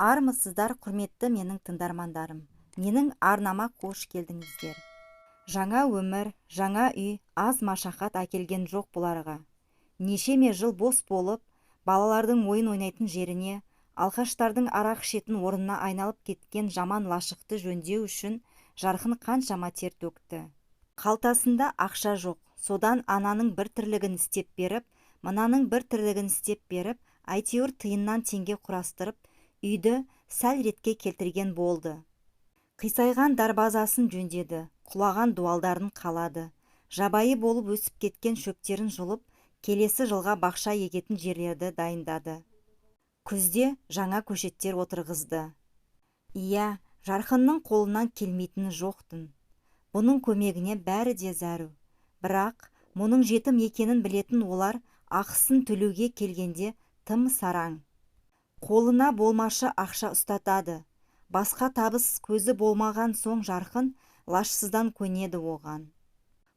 Армысыздар, құрметті менің тыңдармандарым. Менің арнама қош келдіңіздер. Жаңа өмір, жаңа үй аз машақат әкелген жоқ бұларға. Нешеме жыл бос болып, балалардың ойын ойнайтын жеріне, алқаштардың арақ ішетін орнына айналып кеткен жаман лашықты жөндеу үшін жарқын қаншама тер төкті. Қалтасында ақша жоқ, содан ананың бір тірлігін істеп беріп, мынаның бір тірлігін істеп беріп, әйтеуір тиыннан теңге құрастырып, үйді сәл ретке келтірген болды. Қисайған дарбазасын жөндеді, құлаған дуалдарын қалады, жабайы болып өсіп кеткен шөптерін жұлып, келесі жылға бақша егетін жерлерді дайындады. Күзде жаңа көшеттер отырғызды. Иә, Жарқынның қолынан келмейтіні жоқтың. Бұның көмегіне бәрі де зәру. Бірақ мұның жетім екенін білетін олар ақысын төлеуге келгенде тым сараң. Қолына болмашы ақша ұстатады. Басқа табыс көзі болмаған соң Жарқын лашсыздан көнеді оған.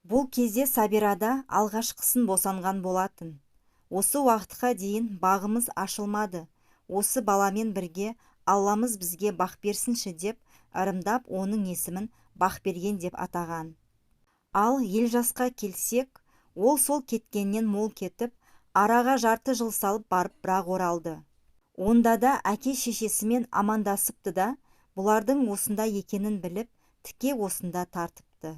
Бұл кезде Сабирада алғашқысын босанған болатын. Осы уақытқа дейін бағымыз ашылмады. Осы баламен бірге Алламыз бізге бақ берсінші деп ырымдап оның есімін Бақберген деп атаған. Ал ел жасқа келсек, ол сол кеткеннен мол кетіп, араға жарты жыл салып барып бірақ оралды. Онда да әке-шешесімен амандасыпты да, бұлардың осында екенін біліп, тіке осында тартыпты.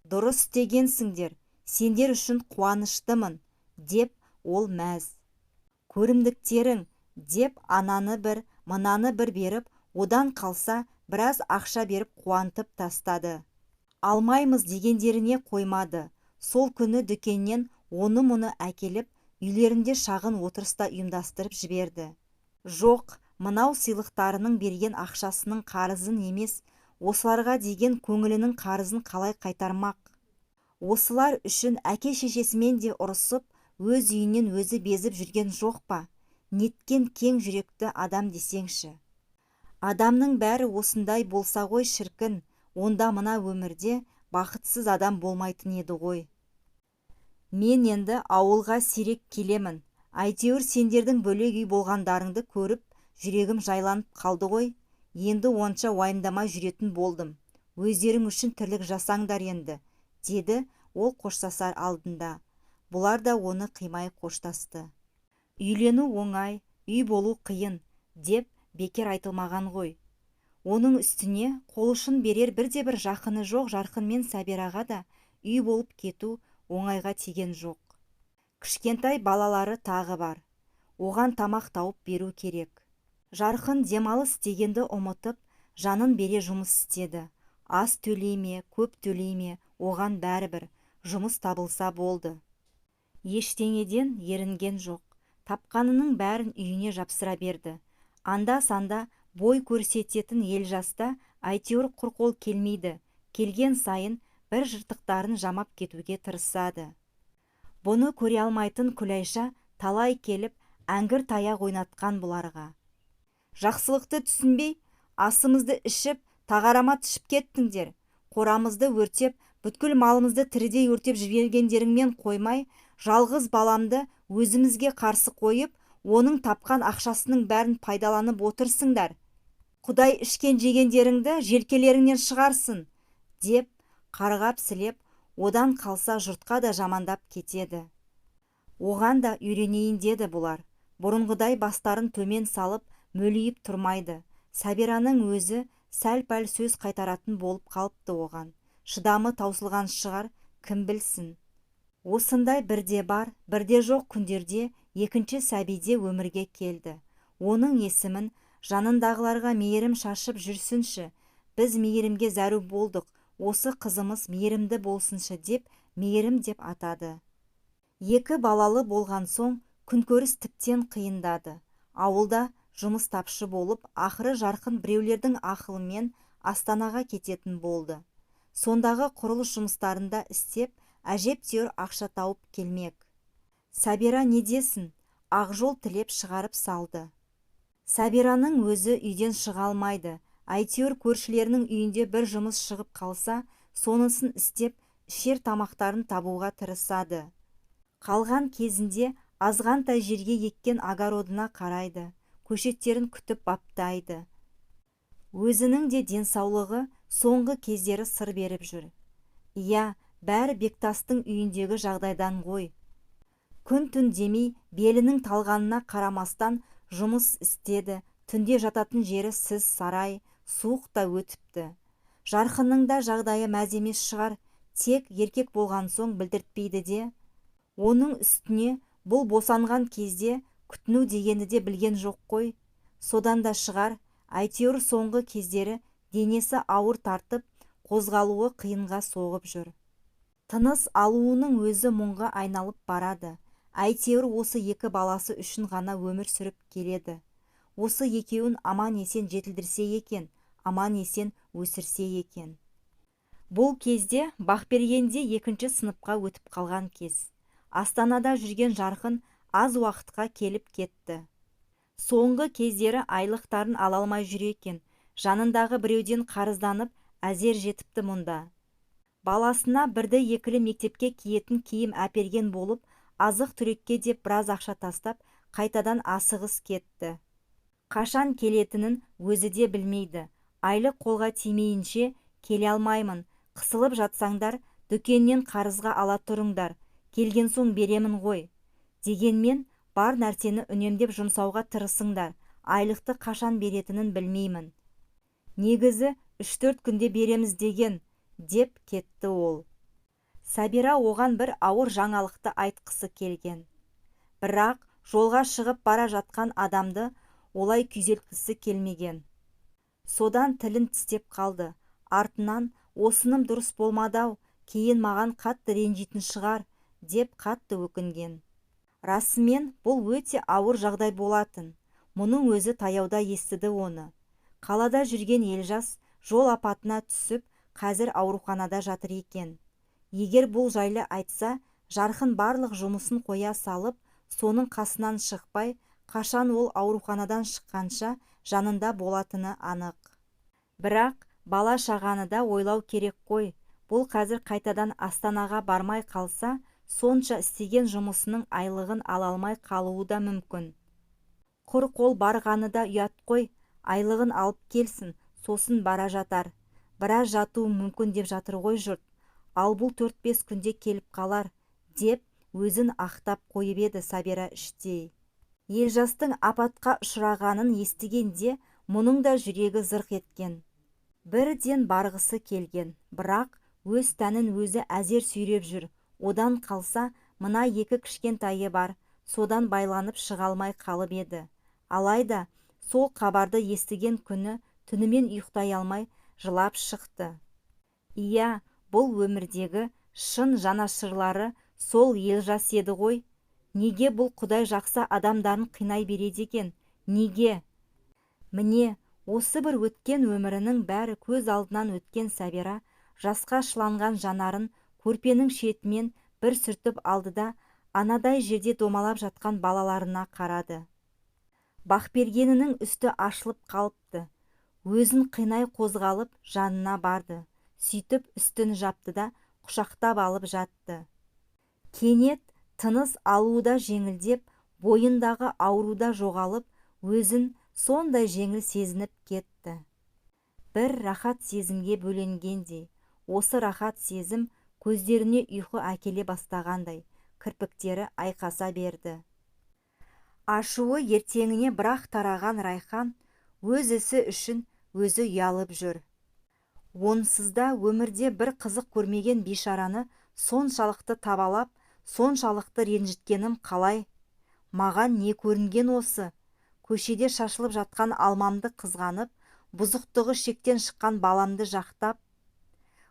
Дұрыс істегенсіңдер, сендер үшін қуаныштымын, деп ол мәз. Көрімдіктерің, деп ананы бір, мынаны бір беріп, одан қалса біраз ақша беріп қуантып тастады. Алмаймыз дегендеріне қоймады. Сол күні дүкеннен оны-мұны әкеліп, үйлерінде шағын отырыста ұйымдастырып жіберді. Жоқ, мынау сыйлықтарының берген ақшасының қарызын емес, осыларға деген көңілінің қарызын қалай қайтармақ? Осылар үшін әке-шешесімен де ұрысып, өз үйінен өзі безіп жүрген жоқ па? Неткен кең жүректі адам десеңші. Адамның бәрі осындай болса ғой шіркін, онда мына өмірде бақытсыз адам болмайтын еді ғой. Мен енді ауылға сирек келемін. Әйтеуір сендердің бөлек үй болғандарыңды көріп, жүрегім жайланып қалды ғой. Енді онша уайымдамай жүретін болдым. Өздерің үшін тірлік жасаңдар енді, деді ол қоштасар алдында. Бұлар да оны қимай қоштасты. Үйлену оңай, үй болу қиын, деп бекер айтылмаған ғой. Оның үстіне қол ұшын берер бірде-бір жақыны жоқ Жарқын мен Сабираға да үй болып кету оңайға тиген жоқ. Кішкентай балалары тағы бар. Оған тамақ тауып беру керек. Жарқын демалыс дегенді ұмытып, жанын бере жұмыс істеді. Аз төлейме, көп төлейме, оған бәрібір, жұмыс табылса болды. Ештеңеден ерінген жоқ. Тапқанының бәрін үйіне жапсыра берді. Анда-санда бой көрсететін ел жаста әйтеуір құр қол келмейді. Келген сайын бір жыртықтарын жамап кетуге тырысады. Бұны көре алмайтын Күлайша талай келіп, әңгір таяқ ойнатқан бұларға. Жақсылықты түсінбей, асымызды ішіп, тағарама түшіп кеттіңдер. Қорамызды өртеп, бүткіл малымызды тірідей өртеп жібергендеріңмен қоймай, жалғыз баламды өзімізге қарсы қойып, оның тапқан ақшасының бәрін пайдаланып отырсыңдар. Құдай ішкен жегендеріңді желкелеріңнен шығарсын, деп қарғап-сілеп, одан қалса жұртқа да жамандап кетеді. Оған да үйренейін деді бұлар. Бұрынғыдай бастарын төмен салып, мөлиіп тұрмайды. Сабираның өзі сәл-пәл сөз қайтаратын болып қалыпты оған. Шыдамы таусылған шығар, кім білсін. Осындай бірде бар, бірде жоқ күндерде екінші сәбиде өмірге келді. Оның есімін жанындағыларға мейірім шашып жүрсінші, біз мейірімге зәру болдық, осы қызымыз мейірімді болсыншы деп мейірім деп атады. Екі балалы болған соң күнкөріс тіптен қиындады. Ауылда жұмыс тапшы болып, ақыры Жарқын біреулердің ақылымен Астанаға кететін болды. Сондағы құрылыс жұмыстарында істеп, әжептеуір ақша тауып келмек. Сабира не десін, ақ жол тілеп шығарып салды. Сабираның өзі үйден шыға алмайды. Әйтеуір көршілерінің үйінде бір жұмыс шығып қалса, сонысын істеп, ішер тамақтарын табуға тырысады. Қалған кезінде азғантай жерге еккен огородына қарайды. көшеттерін күтіп баптайды. Өзінің де денсаулығы соңғы кездері сыр беріп жүр. Иә, бәрі Бектастың үйіндегі жағдайдан ғой. Күн-түн демей белінің талғанына қарамастан жұмыс істеді. Түнде жататын жері сіз сарай, суық та өтіпті. Жарқынның да жағдайы мәз емес шығар, тек еркек болған соң білдіртпейді де. Оның үстіне бұл босанған кезде күтіну дегенді де білген жоқ қой. Содан да шығар, әйтеуір соңғы кездері денесі ауыр тартып, қозғалуы қиынға соғып жүр. Тыныс алуының өзі мұңға айналып барады. Әйтеуір осы екі баласы үшін ғана өмір сүріп келеді. Осы екеуін аман есен жетілдірсе екен, аман есен өсірсе екен. Бұл кезде Бақбергенде 2-ші сыныпқа өтіп қалған кез. Астанада жүрген Жарқын аз уақытқа келіп кетті. Соңғы кездері айлықтарын ала алмай жүр екен. Жанындағы біреуден қарызданып, әзер жетіпті мұнда. Баласына бірді-екілі мектепке киетін киім әперген болып, азық түлекке деп біраз ақша тастап, қайтадан асығыс кетті. Қашан келетінін өзі де білмейді. Айлық қолға тимейінше келе алмаймын. Қысылып жатсаңдар, дүкеннен қарызға ала тұрыңдар. Келген соң беремін ғой. Дегенмен бар нәрсені үнемдеп жұмсауға тырысыңдар. Айлықты қашан беретінін білмеймін. Негізі 3-4 күнде береміз деген, деп кетті ол. Сәбира оған бір ауыр жаңалықты айтқысы келген. Бірақ жолға шығып бара жатқан адамды олай күйзелткісі келмеген. Содан тілін тістеп қалды. Артынан осыным дұрыс болмады-ау, кейін маған қатты ренжитін шығар, деп қатты өкінген. Расымен бұл өте ауыр жағдай болатын. Мұның өзі таяуда естіді оны. Қалада жүрген Елжас жол апатына түсіп, қазір ауруханада жатыр екен. Егер бұл жайлы айтса, Жарқын барлық жұмысын қоя салып, соның қасынан шықпай, қашан ол ауруханадан шыққанша жанында болатыны анық. Бірақ бала шағаны да ойлау керек қой. Бұл қазір қайтадан Астанаға бармай қалса, сонша істеген жұмысының айлығын ала алмай қалуы да мүмкін. Құр қол барғаны да ұят қой. Айлығын алып келсін, сосын бара жатар. Біраз жатуы мүмкін деп жатыр ғой жұрт. Ал бұл 4-5 күнде келіп қалар, деп өзін ақтап қойып еді Сәбира іштей. Елжастың апатқа ұшырағанын естігенде мұның да жүрегі зырқ еткен. Бірден барғысы келген, бірақ өз тәнін өзі әзер сүйреп жүр. Одан қалса, мына 2 кішкентайы бар, содан байланып шыға алмай қалып еді. Алайда сол хабарды естіген күні түнімен ұйықтай алмай жылап шықты. Иә, бұл өмірдегі шын жанашырлары сол Елжас еді ғой. Неге бұл Құдай жақсы адамдарын қинай береді екен? Неге? Міне, осы бір өткен өмірінің бәрі көз алдынан өткен Сәбира жасқа шыланған жанарын көрпенің шетімен бір сүртіп алды да, анадай жерде домалап жатқан балаларына қарады. Бақбергенінің үсті ашылып қалыпты. Өзін қинай қозғалып жанына барды. Сөйтіп үстін жапты да құшақтап алып жатты. Кенет тыныс алуда жеңілдеп, бойындағы ауруда жоғалып, өзін сондай жеңіл сезініп кетті. Бір рахат сезімге бөленгендей, осы рахат сезім көздеріне ұйқы әкеле бастағандай, кірпіктері айқаса берді. Ашуы ертеңіне бірақ тараған Райхан өз ісі үшін өзі ұялып жүр. Онсызда өмірде бір қызық көрмеген бейшараны соншалықты табалап, соншалықты ренжіткенім қалай? Маған не көрінген осы? Көшеде шашылып жатқан алмамды қызғанып, бұзықтығы шектен шыққан баламды жақтап.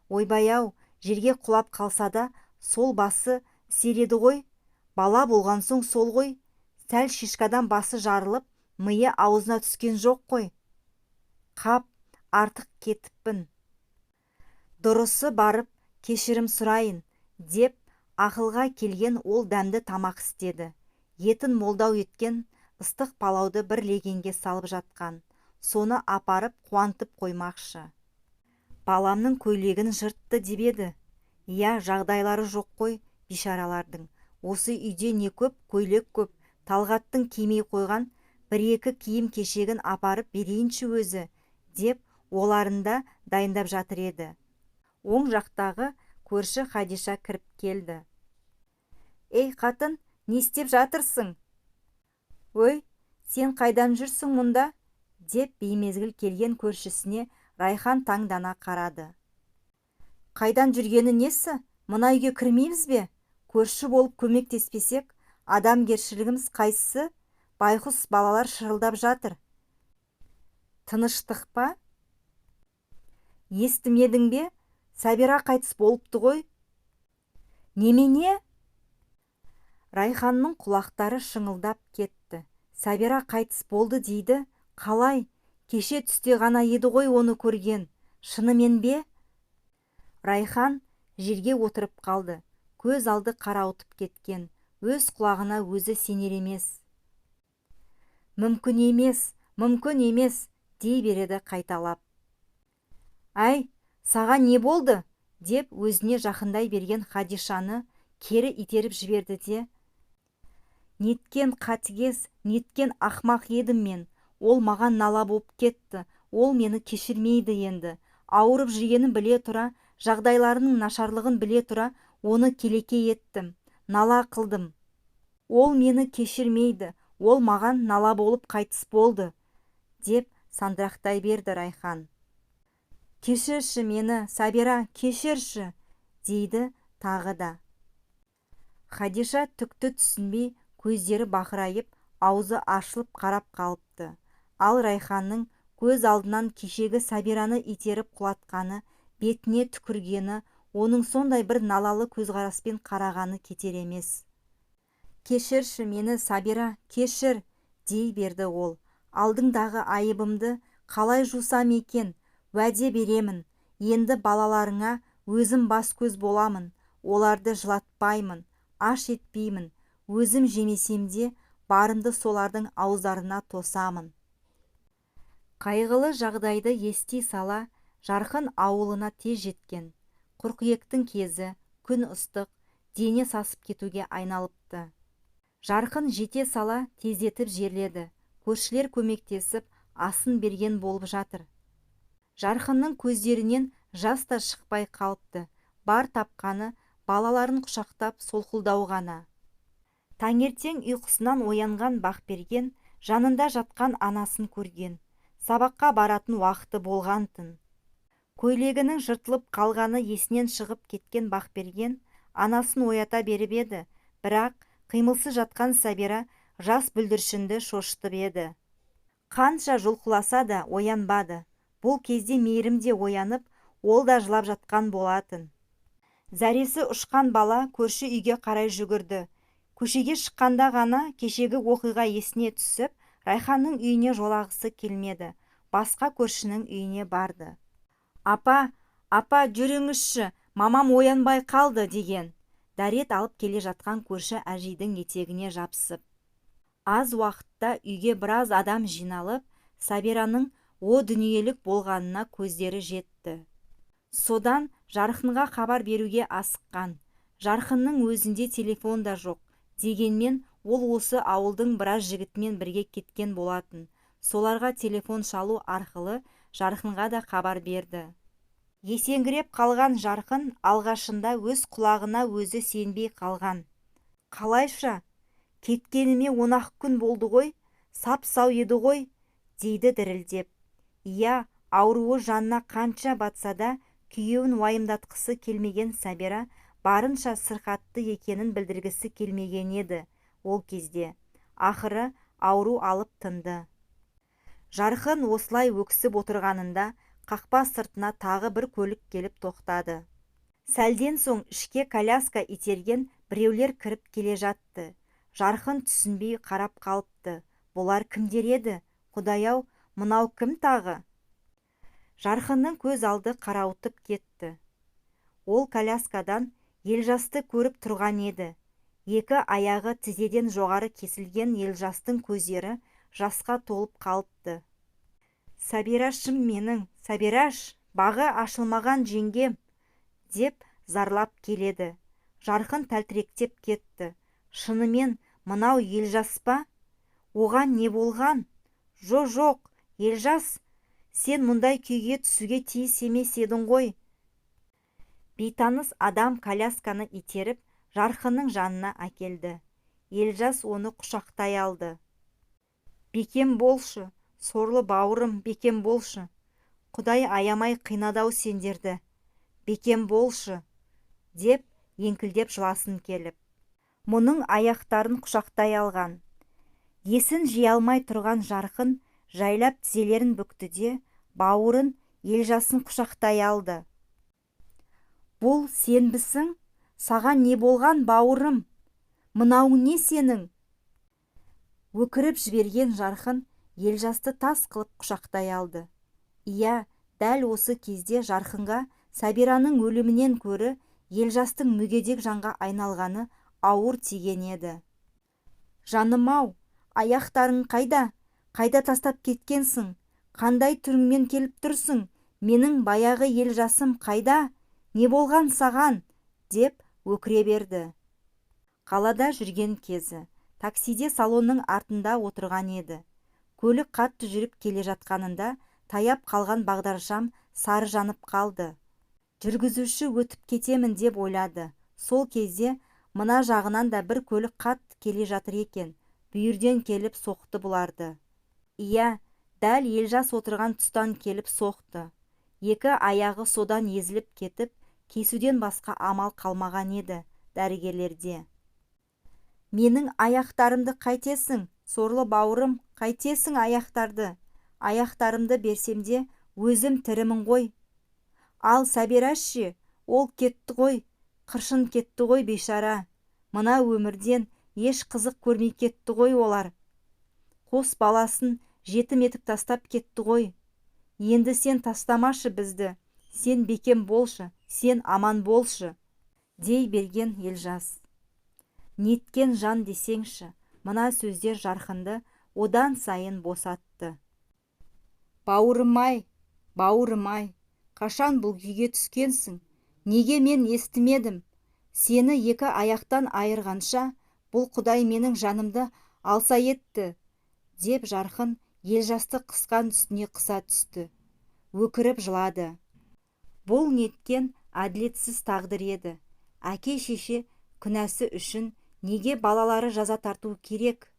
Ойбай-ау, жерге құлап қалса да, сол басы середі ғой. Бала болған соң сол ғой. Сәл шишкадан басы жарылып, миы аузына түскен жоқ қой. Қап, артық кетіппін. Дұрысы барып, кешірім сұрайын, деп ақылға келген ол дәмді тамақ істеді. Етін молдау еткен ыстық палауды бір легенге салып жатқан. Соны апарып қуантып қоймақшы. Баламның көйлегін жыртты деп еді. Иә, жағдайлары жоқ қой бишаралардың. Осы үйде не көп, көйлек көп. Талғаттың кимей қойған бір-екі киім кешегін апарып берейінші өзі, деп оларында дайындап жатыр еді. Оң жақтағы көрші Хадиша кіріп келді. «Ей қатын, не істеп жатырсың?» «Ой, сен қайдан жүрсің мұнда?» деп беймезгіл келген көршісіне Райхан таңдана қарады. «Қайдан жүргені несі? Мына үйге кірмейміз бе? Көрші болып көмектеспесек, адамгершілігіміз қайсысы? Байқұс балалар шырылдап жатыр. Тыныштық па? Естімедің бе? Сәбира қайтыс болыпты ғой». «Немене?» Райханның құлақтары шыңылдап кетті. Сәбира қайтыс болды дейді. Қалай? Кеше түсте ғана еді ғой оны көрген. Шынымен бе? Райхан жерге отырып қалды. Көз алды қарауытып кеткен. Өз құлағына өзі сенер емес. «Мүмкін емес, мүмкін емес», дей береді қайталап. «Әй, саған не болды?» деп өзіне жақындай берген Хадишаны кері итеріп жіберді де: «Неткен қатыгез, неткен ақмақ едім мен. Ол маған нала боп кетті. Ол мені кешірмейді енді. Ауырып жүргенін біле тұра, жағдайларының нашарлығын біле тұра, оны келеке еттім, нала қылдым. Ол мені кешірмейді. Ол маған нала болып қайтыс болды», деп сандырақтай берді Райхан. «Кешірші мені, Сәбира, кешірші», дейді тағы да. Хадиша түкті түсінбей, көздері бақырайып, аузы ашылып қарап қалыпты. Ал Райханның көз алдынан кешегі Сәбираны итеріп құлатқаны, бетіне түкіргені, оның сондай бір налалы көзқараспен қарағаны кетер емес. «Кешірші мені, Сәбира, кешір», дей берді ол. «Алдыңдағы айыбымды қалай жусам екен? Уәде беремін, енді балаларыңа өзім бас көз боламын. Оларды жылатпаймын, аш етпеймін. Өзім жемесем де барымды солардың ауыздарына тосамын». Қайғылы жағдайды ести сала, Жарқын ауылына тез жеткен. Қыркүйектің кезі, күн ыстық, дене сасып кетуге айналыпты. Жарқын жете сала тездетіп жерледі. Көршілер көмектесіп асын берген болып жатыр. Жарқынның көздерінен жас та шықпай қалыпты. Бар тапқаны балаларын құшақтап солқылдау ғана. Таңертең ұйқысынан оянған Бақберген жанында жатқан анасын көрген. Сабаққа баратын уақыты болғантын. Көйлегінің жыртылып қалғаны есінен шығып кеткен Бақберген анасын оята беріп еді, бірақ қимылсыз жатқан Сәбира жас бүлдіршінді шошытып еді. Қанша жұлқыласа да оянбады. Бұл кезде мейірім де оянып, ол да жылап жатқан болатын. Зәресі ұшқан бала көрші үйге қарай жүгірді. Көшеге шыққанда ғана кешегі оқиға есіне түсіп, Райханның үйіне жолағысы келмеді. Басқа көршінің үйіне барды. «Апа, апа, жүріңізші, мамам оянбай қалды», деген. Дәрет алып келе жатқан көрші әжейдің етегіне жапсып. Аз уақытта үйге біраз адам жиналып, Сәбираның о дүниелік болғанына көздері жетті. Содан Жарқынға хабар беруге асыққан. Жарқынның өзінде телефон да жоқ. Дегенмен ол осы ауылдың біраз жігітімен бірге кеткен болатын. Соларға телефон шалу арқылы Жарқынға да хабар берді. Есеңгіреп қалған Жарқын алғашында өз құлағына өзі сенбей қалған. «Қалайша? Кеткеніме 10 күн болды ғой, сап-сау еді ғой», дейді дірілдеп. Иә, ауруы жанына қанша батса да, күйеуін уайымдатқысы келмеген Сәбира барынша сырқатты екенін білдіргісі келмеген еді ол кезде. Ақыры ауру алып тынды. Жарқын осылай өксіп отырғанында қақпа сыртына тағы бір көлік келіп тоқтады. Сәлден соң ішке коляска итерген біреулер кіріп келе жатты. Жарқын түсінбей қарап қалыпты. Бұлар кімдер еді? Құдай-ау, мынау кім тағы? Жарқынның көз алды қарауытып кетті. Ол коляскадан Елжасты көріп тұрған еді. Екі аяғы тізеден жоғары кесілген Елжастың көздері жасқа толып қалыпты. «Сәбирашым менің, Сәбираш, бағы ашылмаған жеңгем», деп зарлап келеді. Жарқын тәлтіректеп кетті. Шынымен мынау Елжас па? Оған не болған? Жоқ, Елжас, сен мұндай күйге түсуге тиіс емес едің ғой. Бейтаныс адам колясканы итеріп Жарқынның жанына әкелді. Елжас оны құшақтай алды. Бекем болшы, сорлы бауырым, бекем болшы. Құдай аямай қинадау сендерді. Бекем болшы, деп еңкілдеп жыласын келіп. Мұның аяқтарын құшақтай алған. Есін жия алмай тұрған Жарқын жайлап тізелерін бүкті де, бауырын, Елжасын құшақтай алды. Бұл сенбісің? Саған не болған, бауырым? Мынауың не сенің? Өкіріп жіберген Жарқын Елжасты тас қылып құшақтай алды. Иә, дәл осы кезде Жарқынға Сәбираның өлімінен көрі Елжастың мүгедек жанға айналғаны ауыр тиген еді. Жаным-ау, аяқтарың қайда? Қайда тастап кеткенсің? Қандай түріңмен келіп тұрсың? Менің баяғы Елжасым қайда? Не болған саған? Деп өкіре берді. Қалада жүрген кезі, таксиде салонның артында отырған еді. Көлік қатты жүріп келе жатқанында таяп қалған бағдаршам сары жанып қалды. Жүргізуші өтіп кетемін деп ойлады. Сол кезде мына жағынан да бір көлік қатты келе жатыр екен. Бүйірден келіп соқты бұларды. Иә, дәл Елжас отырған тұстан келіп соқты. Екі аяғы содан езіліп кетіп, кесуден басқа амал қалмаған еді дәрігерлерде. Менің аяқтарымды қайтесің, сорлы бауырым, қайтесің аяқтарды? Аяқтарымды берсемде өзім тірімін ғой. Ал Сәбираш, ол кетті ғой, қыршын кетті ғой бейшара. Мына өмірден еш қызық көрмей кетті ғой олар. Қос баласын жетім етіп тастап кетті ғой. Енді сен тастамашы бізді, сен бекем болшы, сен аман болшы, дей берген Елжас. Неткен жан десеңші, мына сөздер Жарқынды одан сайын босатты. Бауырым-ай, бауырым-ай, қашан бұл күйге түскенсің? Неге мен естімедім? Сені екі аяқтан айырғанша, бұл Құдай менің жанымды алса етті, деп Жарқын Елжасты қысқан үстіне қыса түсті. Өкіріп жылады. Бұл неткен әділетсіз тағдыр еді. Әке-шеше күнәсі үшін неге балалары жаза тарту керек?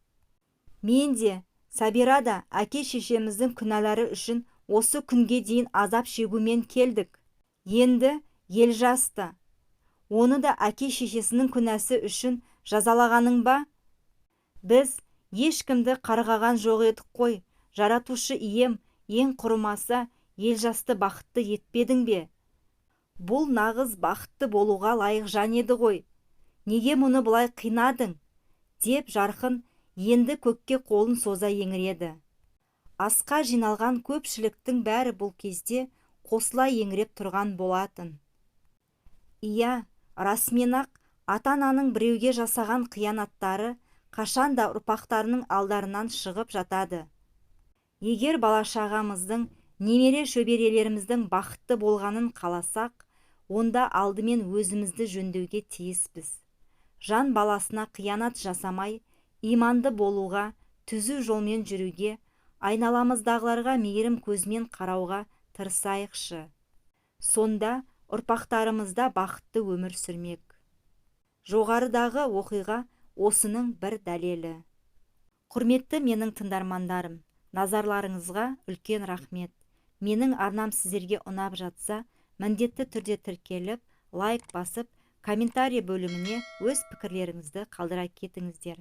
Мен де, Сәбира да әке-шешеміздің күнәлары үшін осы күнге дейін азап шегумен келдік. Енді Елжас та. Оны да әке-шешесінің күнәсі үшін жазалағаның ба? Біз ешкімді қарғаған жоқ едік қой. Жаратушы ием, ең құрымаса Елжасты бақытты етпедің бе? Бұл нағыз бақытты болуға лайық жан еді ғой. Неге мұны бұлай қинадың? Деп Жарқын енді көкке қолын соза еңіреді. Асқа жиналған көпшіліктің бәрі бұл кезде қосыла еңіреп тұрған болатын. Иә, расымен-ақ ата-ананың біреуге жасаған қиянаттары қашан да ұрпақтарының алдарынан шығып жатады. Егер бала-шағамыздың, немере шөберелеріміздің бақытты болғанын қаласақ, онда алдымен өзімізді жөндеуге тиіспіз. Жан баласына қиянат жасамай, иманды болуға, түзу жолмен жүруге, айналамыздағыларға мейірім көзмен қарауға тырысайықшы. Сонда ұрпақтарымызда бақытты өмір сүрмек. Жоғарыдағы оқиға осының бір дәлелі. Құрметті менің тыңдармандарым, назарларыңызға үлкен рахмет. Менің арнам сіздерге ұнап жатса, міндетті түрде тіркеліп, лайк басып, комментарий бөліміне өз пікірлеріңізді қалдыра кетіңіздер.